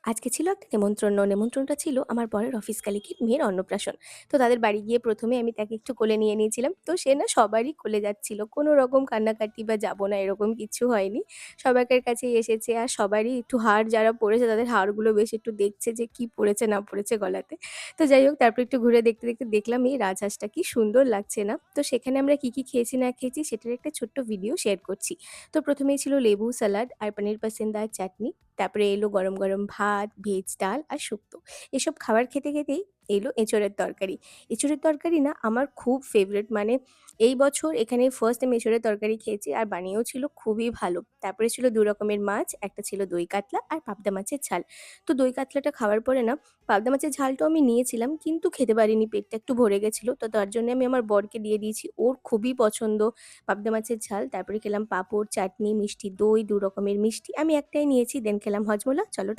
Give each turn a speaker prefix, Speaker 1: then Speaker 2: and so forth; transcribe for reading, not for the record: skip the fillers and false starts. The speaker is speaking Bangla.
Speaker 1: আজকে ছিল একটা নেমন্ত্রণ। নেমন্ত্রণটা ছিল আমার বরের অফিস কলিগের মেয়ের অন্নপ্রাশন। তো তাদের বাড়ি গিয়ে ১ম এ আমি তাকে একটু কোলে নিয়ে নিয়েছিলাম। তো সে না সবারই কোলে যাচ্ছিল। কোনো রকম কান্নাকাটি বা যাবো না এরকম কিচ্ছু হয়নি। সবাইকার কাছেই এসেছে আর সবারই একটু হাড় যারা পড়েছে তাদের হাড়গুলো বেশ একটু দেখছে যে কি পড়েছে না পড়েছে গলাতে। তো যাই হোক তারপর একটু ঘুরে দেখতে দেখলাম এই রাজহাঁসটা কি সুন্দর লাগছে না? তো সেখানে আমরা কি খেয়েছি না খেয়েছি সেটার একটা ছোট্ট ভিডিও শেয়ার করছি। তো ১ম এই ছিল লেবু সালাড আর পনির পাসিন্দা চাটনি। তারপরে এলো গরম, গরম ভাত, ভেজ ডাল আর শুক্তো। এসব খাবার খেতেই এলো এঁচোড়ের তরকারি। এঁচোড়ের তরকারি না আমার খুব ফেভারিট মানে এই বছর এখানে ফার্স্ট টাইম এঁচোড়ের তরকারি খেয়েছি আর বানিয়েও ছিল খুবই ভালো। তারপরে ছিল ২ রকমের মাছ, একটা ছিল দই কাতলা আর পাবদা মাছের ঝাল। তো দই কাতলাটা খাওয়ার পরে না পাবদা মাছের ঝালটাও আমি নিয়েছিলাম কিন্তু খেতে পারিনি, পেটটা একটু ভরে গেছিল। তো তার জন্য আমি আমার বরকে দিয়ে দিয়েছি। ওর খুবই পছন্দ পাবদা মাছের ঝাল। তারপরে খেলাম পাঁপড়, চাটনি, মিষ্টি দই, ২ রকমের মিষ্টি। আমি একটাই নিয়েছি। দেন খেলাম হজমোলা। চলো